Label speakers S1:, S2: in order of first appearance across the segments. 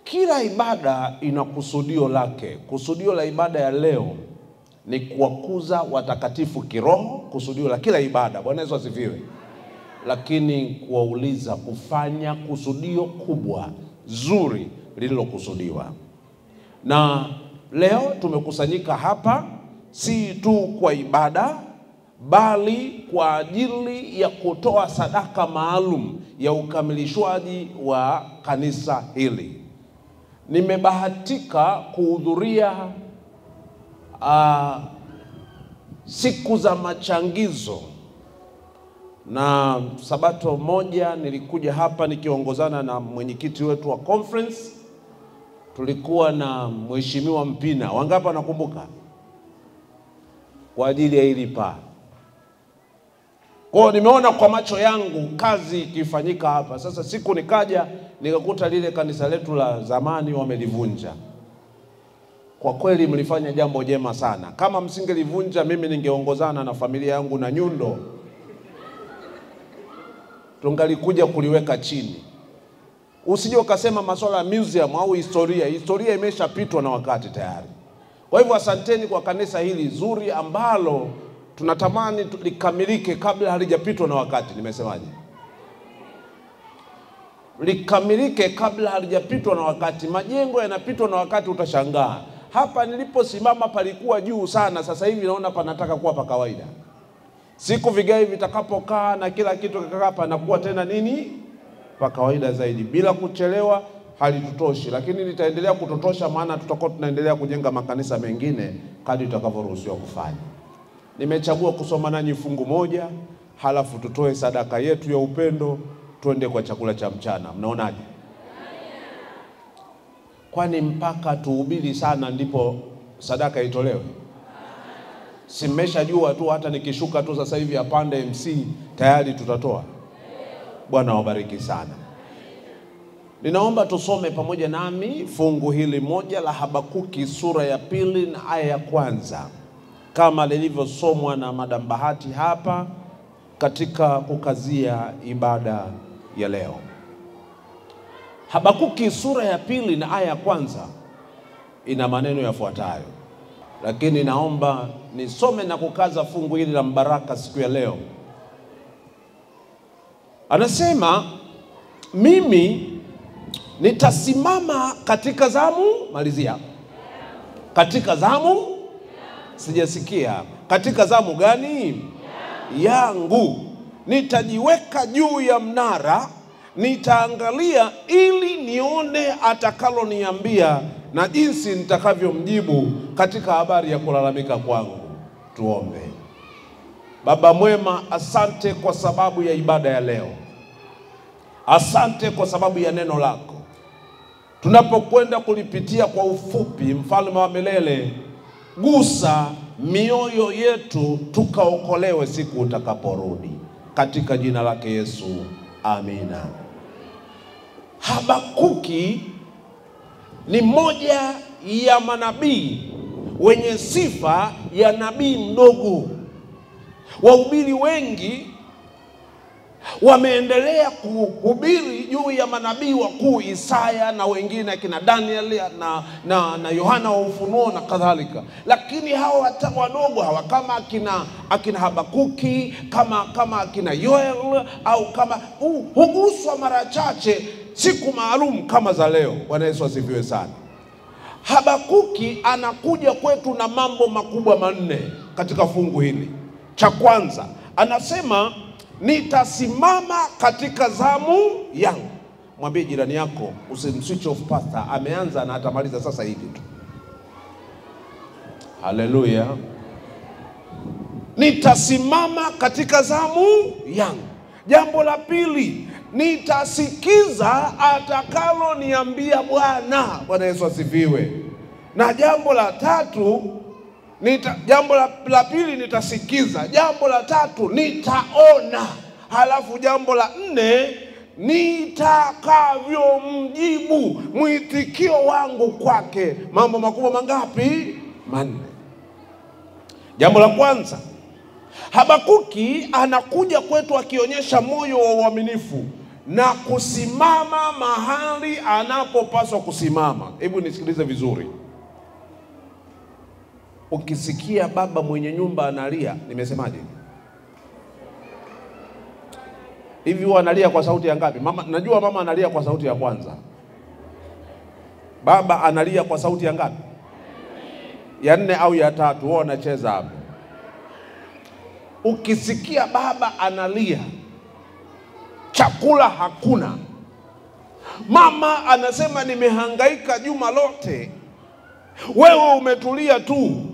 S1: Kila ibada ina kusudio lake. Kusudio la ibada ya leo ni kuwakuza watakatifu kiroho, kusudio la kila ibada. Bwana Yesu asifiwe. Lakini kuwauliza kufanya kusudio kubwa, zuri lililokusudiwa. Na leo tumekusanyika hapa si tu kwa ibada, bali kwa ajili ya kutoa sadaka maalum ya ukamilishwaji wa kanisa hili. Nimebahatika kuhudhuria siku za machangizo, na sabato moja nilikuja hapa nikiongozana na mwenyekiti wetu wa conference. Tulikuwa na Mheshimiwa Mpina, wangapi nakumbuka, kwa ajili ya hili paa. Kwa nimeona kwa macho yangu kazi ikifanyika hapa. Sasa siku nikaja nikakuta lile kanisa letu la zamani wamelivunja. Kwa kweli mlifanya jambo jema sana. Kama msingelivunja, mimi ningeongozana na familia yangu na nyundo, tungalikuja kuliweka chini. Usije ukasema masuala ya museum au historia imeshapitwa na wakati tayari. Kwa hivyo asanteni kwa kanisa hili zuri ambalo tunatamani likamilike kabla halijapitwa na wakati. Nimesemaje? Likamilike kabla halijapitwa na wakati. Majengo yanapitwa na wakati, utashangaa. Hapa niliposimama palikuwa juu sana, sasa hivi naona panataka kuwa pa kawaida. Siku vigai vitakapokaa na kila kitu kikakaa, panakuwa tena nini? Pa kawaida zaidi. Bila kuchelewa halitutoshi, lakini litaendelea kutotosha, maana tutakuwa tunaendelea kujenga makanisa mengine kadri tutakavyoruhusiwa kufanya. Nimechagua kusoma nanyi fungu moja, halafu tutoe sadaka yetu ya upendo, tuende kwa chakula cha mchana. Mnaonaje? Kwani mpaka tuhubiri sana ndipo sadaka itolewe? Simeshajua tu, hata nikishuka tu sasa hivi apande MC tayari tutatoa. Bwana wabariki sana. Ninaomba tusome pamoja nami fungu hili moja la Habakuki sura ya 2 na aya ya 1, kama lilivyosomwa na Madam Bahati hapa katika kukazia ibada ya leo. Habakuki sura ya 2 na aya ya 1 ina maneno yafuatayo, lakini naomba nisome na kukaza fungu hili la mbaraka siku ya leo. Anasema, mimi nitasimama katika zamu, malizia, katika zamu, sijasikia, katika zamu gani? Yangu. Nitajiweka juu ya mnara, nitaangalia ili nione atakaloniambia na jinsi nitakavyomjibu katika habari ya kulalamika kwangu. Tuombe. Baba mwema, asante kwa sababu ya ibada ya leo. Asante kwa sababu ya neno lako. Tunapokwenda kulipitia kwa ufupi, Mfalme wa milele, gusa mioyo yetu tukaokolewe siku utakaporudi. Katika jina lake Yesu, amina. Habakuki ni moja ya manabii wenye sifa ya nabii mdogo. Wahubiri wengi wameendelea kuhubiri juu ya manabii wakuu, Isaya na wengine akina Daniel na Yohana wa Ufunuo na kadhalika. Lakini hawa wadogo hawa kama akina Habakuki, kama akina Yoel, au kama huguswa mara chache siku maalum kama za leo. Bwana Yesu asifiwe sana. Habakuki anakuja kwetu na mambo makubwa manne katika fungu hili. Cha kwanza, anasema nitasimama katika zamu yangu. Mwambie jirani yako, usimswitch off pastor, ameanza na atamaliza sasa hivi tu. Haleluya. Nitasimama katika zamu yangu. Jambo la pili, nitasikiza atakalo niambia Bwana. Bwana Yesu asifiwe. Na jambo la tatu, jambo la pili nitasikiza. Jambo la tatu nitaona. Halafu jambo la 4, nitakavyomjibu, mwitikio wangu kwake. Mambo makubwa mangapi? 4. Jambo la kwanza, Habakuki anakuja kwetu akionyesha moyo wa uaminifu. na kusimama mahali anapopaswa kusimama. Hebu nisikilize vizuri. Ukisikia baba mwenye nyumba analia, nimesemaje? Hivi huwa analia kwa sauti ya ngapi? Mama, najua mama analia kwa sauti ya kwanza. Baba analia kwa sauti ya ngapi? Ya 4 au ya 3, wao wanacheza hapo. Ukisikia baba analia, chakula hakuna, mama anasema nimehangaika juma lote, wewe umetulia tu,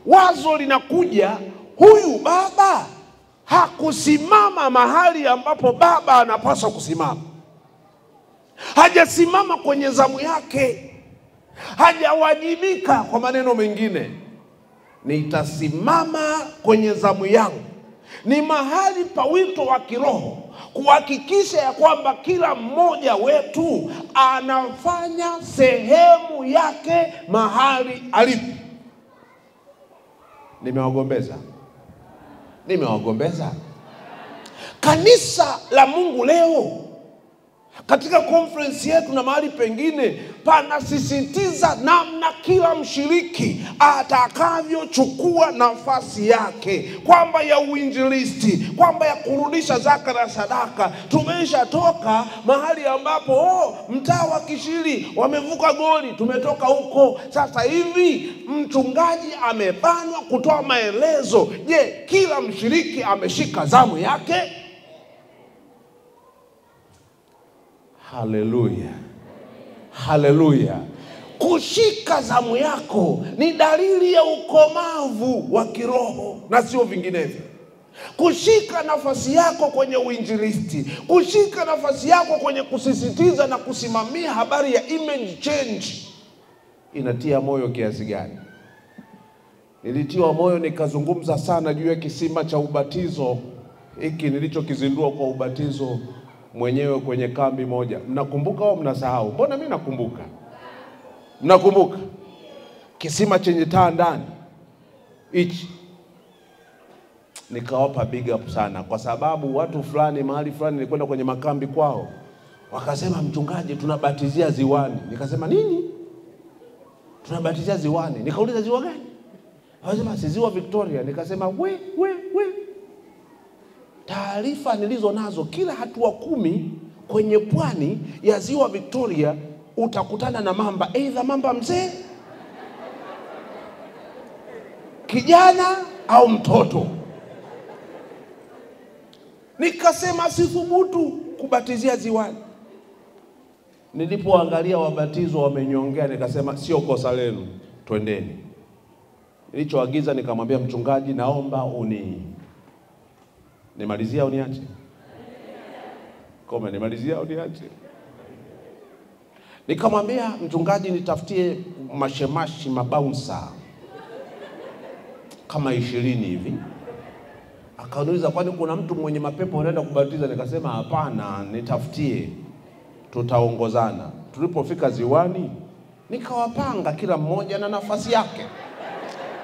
S1: wazo linakuja, huyu baba hakusimama mahali ambapo baba anapaswa kusimama. Hajasimama kwenye zamu yake, hajawajibika. Kwa maneno mengine, nitasimama kwenye zamu yangu. Ni mahali pa wito wa kiroho kuhakikisha ya kwamba kila mmoja wetu anafanya sehemu yake mahali alipo. Nimewagombeza kanisa la Mungu leo. Katika conference yetu na mahali pengine panasisitiza namna kila mshiriki atakavyochukua nafasi yake, kwamba ya uinjilisti, kwamba ya kurudisha zaka na sadaka. Tumesha toka mahali ambapo mtaa wa Kishiri wamevuka goli, tumetoka huko. Sasa hivi mchungaji amebanwa kutoa maelezo. Je, kila mshiriki ameshika zamu yake? Haleluya, haleluya. Kushika zamu yako ni dalili ya ukomavu wa kiroho na sio vinginevyo. Kushika nafasi yako kwenye uinjilisti, kushika nafasi yako kwenye kusisitiza na kusimamia habari ya image change, inatia moyo kiasi gani? Nilitiwa moyo nikazungumza sana juu ya kisima cha ubatizo hiki nilichokizindua kwa ubatizo mwenyewe kwenye kambi moja. Mnakumbuka au mnasahau? Mbona mimi nakumbuka. Mnakumbuka? Kisima chenye taa ndani hichi. Nikawapa big up sana, kwa sababu watu fulani mahali fulani nilikwenda kwenye makambi kwao, wakasema mchungaji tunabatizia ziwani. Nikasema nini? Tunabatizia ziwani. Nikauliza ziwa gani? Wakasema si ziwa Victoria. Nikasema we. Taarifa nilizo nazo, kila hatua 10 kwenye pwani ya ziwa Victoria utakutana na mamba, aidha mamba mzee, kijana au mtoto. Nikasema sithubutu kubatizia ziwani. Nilipoangalia wabatizwa wamenyongea, nikasema sio kosa lenu, twendeni. Nilichoagiza nikamwambia mchungaji, naomba nimalizia au niache? Koma, nimalizia au niache? Nikamwambia mchungaji nitafutie mashemashi mabouncer kama 20 hivi. Akaniuliza kwani kuna mtu mwenye mapepo anaenda kubatiza? Nikasema hapana, nitafutie, tutaongozana. Tulipofika ziwani nikawapanga kila mmoja na nafasi yake.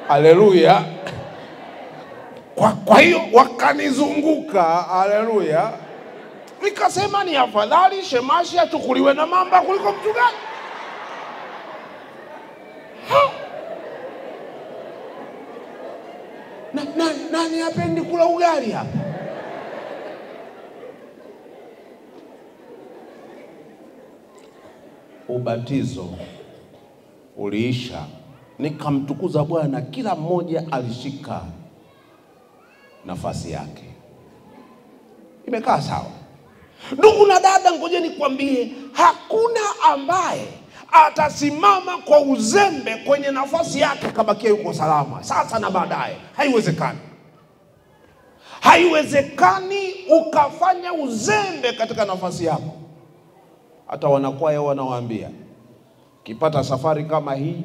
S1: Haleluya. Kwa hiyo wakanizunguka, haleluya. Nikasema ni afadhali shemashi achukuliwe na mamba kuliko mchungaji. Nani hapendi kula ugali hapa? Ubatizo uliisha, nikamtukuza Bwana, kila mmoja alishika nafasi yake. Imekaa sawa. Ndugu na dada, ngoja nikwambie, hakuna ambaye atasimama kwa uzembe kwenye nafasi yake kabakia yuko salama sasa na baadaye. Haiwezekani. Haiwezekani ukafanya uzembe katika nafasi yako. Hata wanakwaya wanawaambia, kipata safari kama hii,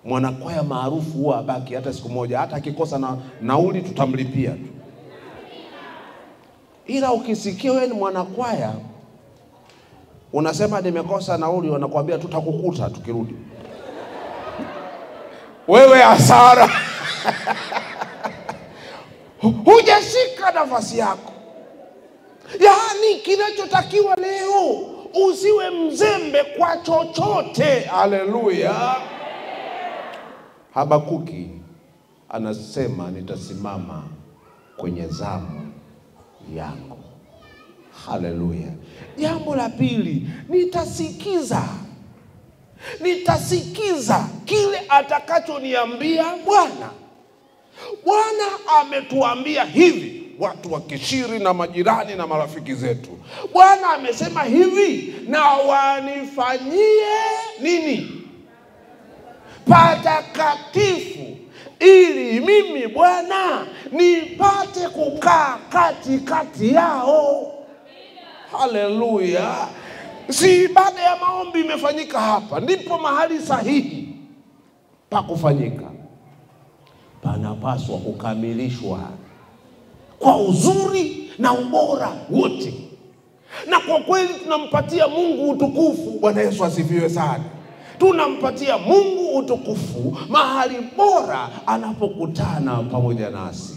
S1: mwanakwaya maarufu huwa abaki hata siku moja, hata akikosa nauli tutamlipia tu. Ila ukisikia wewe ni mwanakwaya unasema nimekosa nauli, wanakuambia tutakukuta tukirudi. Wewe hasara. Hujashika nafasi yako. Yaani kinachotakiwa leo, usiwe mzembe kwa chochote. Haleluya. Habakuki anasema nitasimama kwenye zamu yangu. Haleluya. Jambo la pili, nitasikiza kile atakachoniambia Bwana. Bwana ametuambia hivi, watu wa Kishiri na majirani na marafiki zetu. Bwana amesema hivi, na wanifanyie nini? Patakatifu, ili mimi Bwana nipate kukaa katikati yao. Haleluya. Si baada ya maombi imefanyika hapa, ndipo mahali sahihi pa kufanyika. Panapaswa kukamilishwa kwa uzuri na ubora wote. Na kwa kweli tunampatia Mungu utukufu. Bwana Yesu asifiwe sana. Tunampatia Mungu utukufu mahali bora anapokutana pamoja nasi.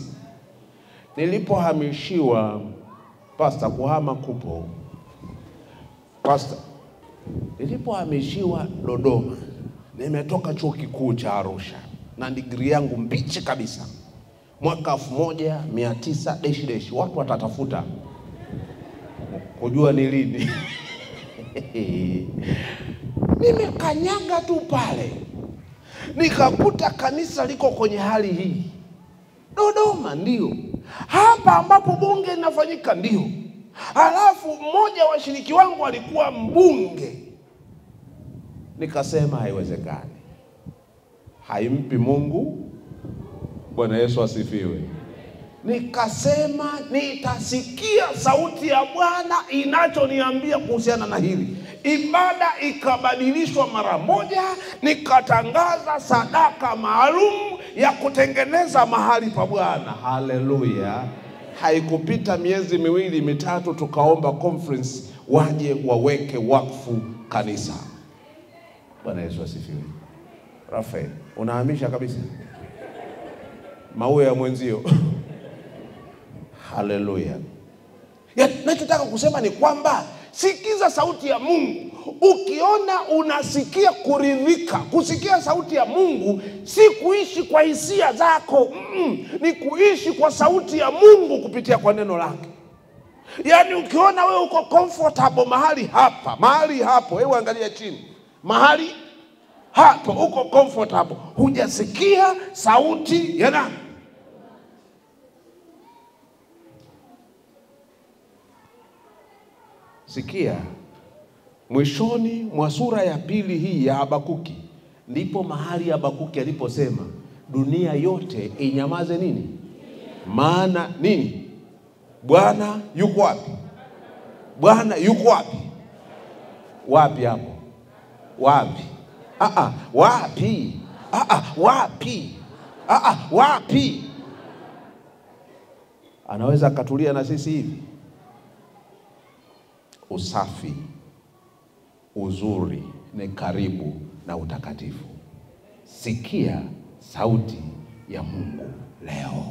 S1: Nilipohamishiwa pastor kuhama Kupo, pastor, nilipohamishiwa Dodoma, nimetoka chuo kikuu cha Arusha na degree yangu mbichi kabisa, mwaka 1900 watu watatafuta kujua ni lini. Nimekanyaga tu pale, nikakuta kanisa liko kwenye hali hii. Dodoma ndio hapa ambapo bunge linafanyika, ndio. Halafu mmoja wa washiriki wangu alikuwa mbunge. Nikasema haiwezekani, haimpi Mungu. Bwana Yesu asifiwe. Nikasema nitasikia sauti ya Bwana inachoniambia kuhusiana na hili. Ibada ikabadilishwa mara moja, nikatangaza sadaka maalum ya kutengeneza mahali pa Bwana. Haleluya. Haikupita miezi 2-3 tukaomba conference waje waweke wakfu kanisa. Bwana Yesu asifiwe. Rafael, unahamisha kabisa mawe ya mwenzio. Haleluya. Nachotaka kusema ni kwamba sikiza sauti ya Mungu. Ukiona unasikia kuridhika, kusikia sauti ya Mungu si kuishi kwa hisia zako, ni kuishi kwa sauti ya Mungu kupitia kwa neno lake. Yaani ukiona wewe uko comfortable mahali hapo, hebu angalia chini. Mahali hapo uko comfortable, hujasikia sauti ya nani? Sikia, mwishoni mwa sura ya 2 hii ya Habakuki, ndipo mahali Habakuki aliposema dunia yote inyamaze nini? Maana nini? Bwana yuko wapi? Bwana yuko wapi? Wapi hapo? Wapi? Wapi? Wapi? Wapi? Anaweza akatulia na sisi hivi? Usafi, uzuri ni karibu na utakatifu. Sikia sauti ya Mungu leo.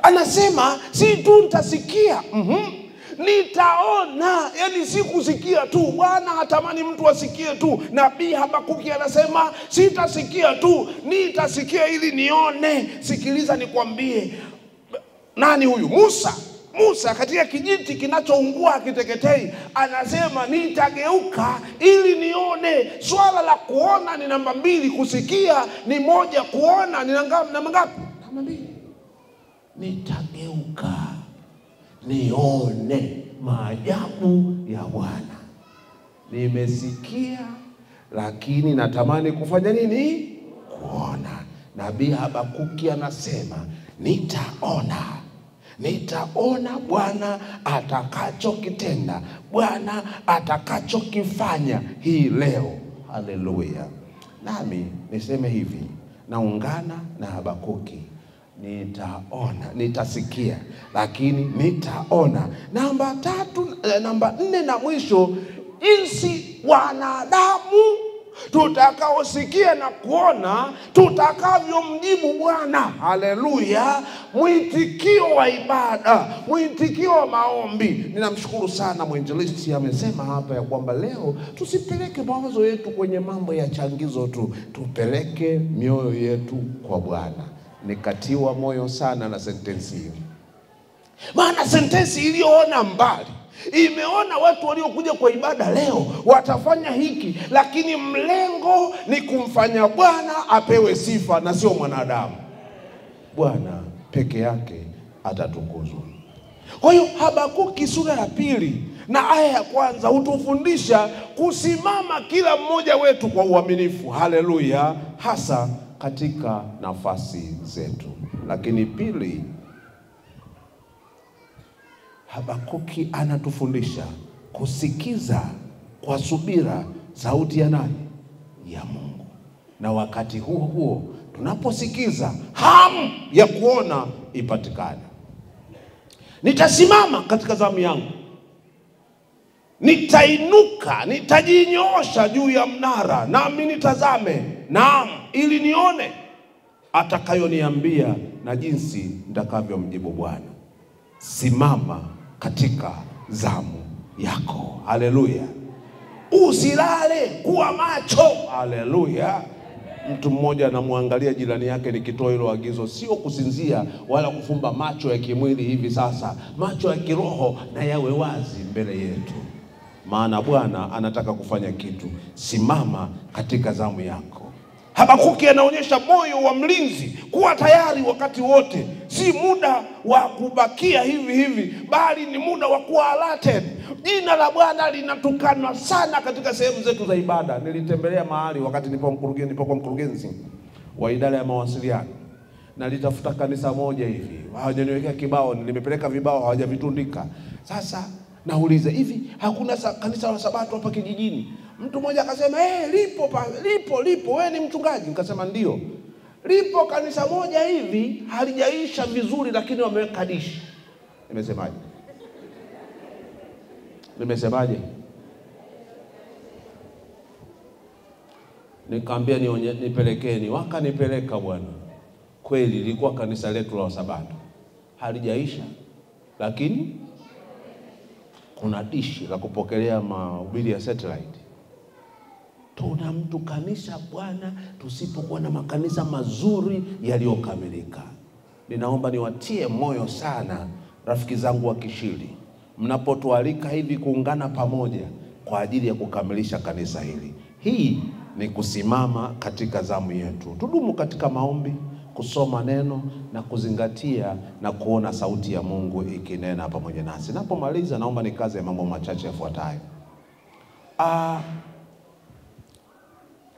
S1: Anasema si tu nitasikia, nitaona. Yaani si kusikia tu. Bwana hatamani mtu asikie tu. Nabii Habakuki anasema sitasikia tu, nitasikia ili nione. Sikiliza nikwambie, nani huyu? Musa katika kijiti kinachoungua akiteketei anasema nitageuka ili nione. Swala la kuona ni namba 2, kusikia ni 1, kuona ni namba ngapi? Namba 2. Nitageuka nione maajabu ya Bwana. Nimesikia lakini natamani kufanya nini? Kuona. Nabii Habakuki anasema nitaona Bwana atakachokitenda, Bwana atakachokifanya hii leo. Haleluya. Nami niseme hivi, naungana na Habakuki. Nitasikia lakini nitaona. Namba 4 na mwisho, jinsi wanadamu tutakaosikia na kuona tutakavyomjibu Bwana. Haleluya! Mwitikio wa ibada, mwitikio wa maombi. Ninamshukuru sana mwinjilisti amesema hapa ya kwamba leo tusipeleke mawazo yetu kwenye mambo ya changizo tu, tupeleke mioyo yetu kwa Bwana. Nikatiwa moyo sana na sentensi hiyo. Maana sentensi iliyoona mbali, imeona watu waliokuja kwa ibada leo watafanya hiki, lakini mlengo ni kumfanya Bwana apewe sifa na sio mwanadamu. Bwana peke yake atatukuzwa. Kwa hiyo Habakuki sura ya 2 na aya ya 1 hutufundisha kusimama kila mmoja wetu kwa uaminifu. Haleluya! Hasa katika nafasi zetu. Lakini pili, Habakuki anatufundisha kusikiza kwa subira sauti ya nani? Ya Mungu. Na wakati huo huo tunaposikiza, hamu ya kuona ipatikane. Nitasimama katika zamu yangu, nitainuka, nitajinyoosha juu ya mnara, nami nitazame, naam, ili nione atakayoniambia na jinsi nitakavyomjibu Bwana. Simama katika zamu yako. Haleluya! Usilale, kuwa macho. Haleluya! Mtu mmoja anamwangalia jirani yake, nikitoa hilo agizo, sio kusinzia wala kufumba macho ya kimwili hivi sasa. Macho ya kiroho na yawe wazi mbele yetu, maana Bwana anataka kufanya kitu. Simama katika zamu yako. Habakuki anaonyesha moyo wa mlinzi, kuwa tayari wakati wote. Si muda wa kubakia hivi hivi, bali ni muda wa kuwa alerted. Jina la Bwana linatukanwa sana katika sehemu zetu za ibada. Nilitembelea mahali wakati nilipokuwa mkurugenzi wa idara ya mawasiliano, na nilitafuta kanisa moja hivi, hawajaniwekea kibao, nimepeleka vibao hawajavitundika. Sasa nauliza, hivi hakuna kanisa la Sabato hapa kijijini? Mtu mmoja akasema, lipo, wewe ni mchungaji? Nikasema ndio. Lipo kanisa moja hivi, halijaisha vizuri, lakini wameweka dishi. Nimesemaje? Nikamwambia nipelekeni. Wakanipeleka bwana. Kweli lilikuwa kanisa letu la Sabato, halijaisha, lakini kuna dishi la kupokelea mahubiri ya satellite. Tuna mtu kanisa Bwana, tusipokuwa na makanisa mazuri yaliyokamilika. Ninaomba niwatie moyo sana rafiki zangu wa Kishiri, mnapotualika hivi kuungana pamoja kwa ajili ya kukamilisha kanisa hili. Hii ni kusimama katika zamu yetu. Tudumu katika maombi, kusoma neno na kuzingatia na kuona sauti ya Mungu ikinena pamoja nasi. Napomaliza naomba nikaze mambo machache yafuatayo.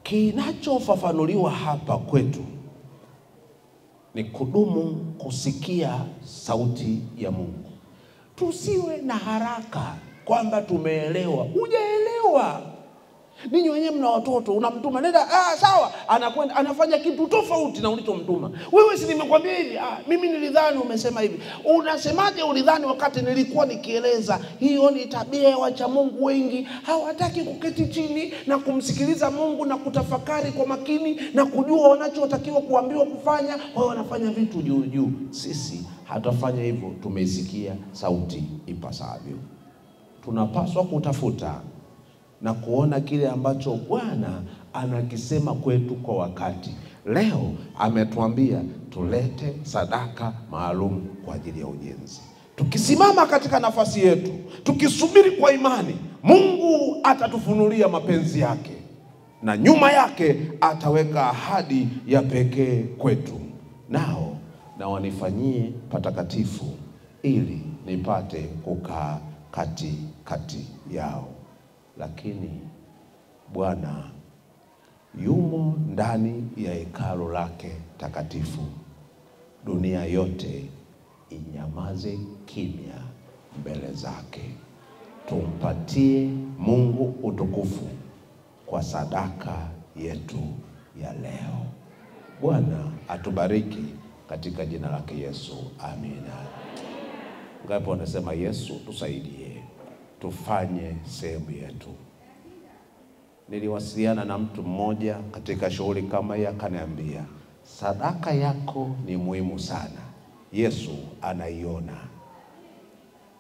S1: Kinachofafanuliwa hapa kwetu ni kudumu kusikia sauti ya Mungu. Tusiwe na haraka kwamba tumeelewa. Hujaelewa. Ninyi wenyewe mna watoto, unamtuma nenda, sawa, anakwenda anafanya kitu tofauti na ulichomtuma. Wewe si nimekwambia hivi, mimi nilidhani umesema hivi. Unasemaje ulidhani wakati nilikuwa nikieleza? Hiyo ni tabia ya wacha Mungu wengi. Hawataki kuketi chini na kumsikiliza Mungu na kutafakari kwa makini na kujua wanachotakiwa kuambiwa kufanya. Wao wanafanya vitu juu juu. Sisi hatufanya hivyo, tumeisikia sauti ipasavyo. Tunapaswa kutafuta na kuona kile ambacho Bwana anakisema kwetu kwa wakati. Leo ametuambia tulete sadaka maalum kwa ajili ya ujenzi. Tukisimama katika nafasi yetu, tukisubiri kwa imani, Mungu atatufunulia mapenzi yake, na nyuma yake ataweka ahadi ya pekee kwetu. Nao na wanifanyie patakatifu ili nipate kukaa kati yao. Lakini Bwana yumo ndani ya hekalu lake takatifu. Dunia yote inyamaze kimya mbele zake. Tumpatie Mungu utukufu kwa sadaka yetu ya leo. Bwana atubariki katika jina lake Yesu. Amina. Ngapo wanasema Yesu tusaidie, tufanye sehemu yetu. niliwasiliana na mtu mmoja katika shughuli kama hii, akaniambia sadaka yako ni muhimu sana, Yesu anaiona.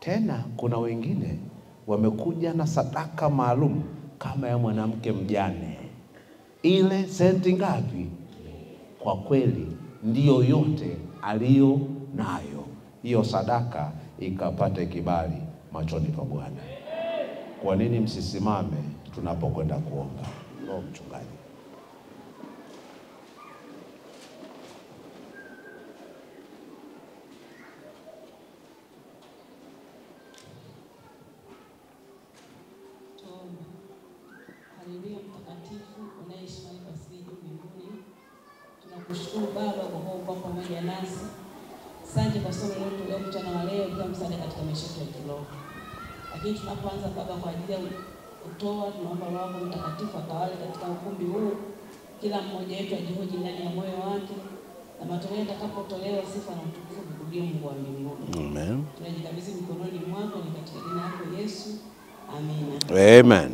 S1: Tena kuna wengine wamekuja na sadaka maalum kama ya mwanamke mjane. Ile senti ngapi? Kwa kweli ndiyo yote aliyo nayo. Hiyo sadaka ikapate kibali machoni pa Bwana. Kwa nini msisimame tunapokwenda kuomba? Mchungaji.
S2: Haleluya. Mtakatifu unaishi mahali pasipo mbinguni, tunakushukuru Baba kwa kuwa uko pamoja nasi. Asante kwa somo letu leo mchana wa leo, kwa msaada katika maisha yetu ya kiroho. Lakini tunapoanza Baba kwa ajili ya kutoa, tunaomba Roho Mtakatifu atawale katika ukumbi huu, kila mmoja wetu ajihoji ndani ya moyo wake, na matoleo yatakapotolewa sifa na utukufu kurudie Mungu wa mbinguni.
S1: Amen.
S2: Tunajikabidhi mikononi mwako, ni katika jina lako Yesu. Amina.
S1: Amen.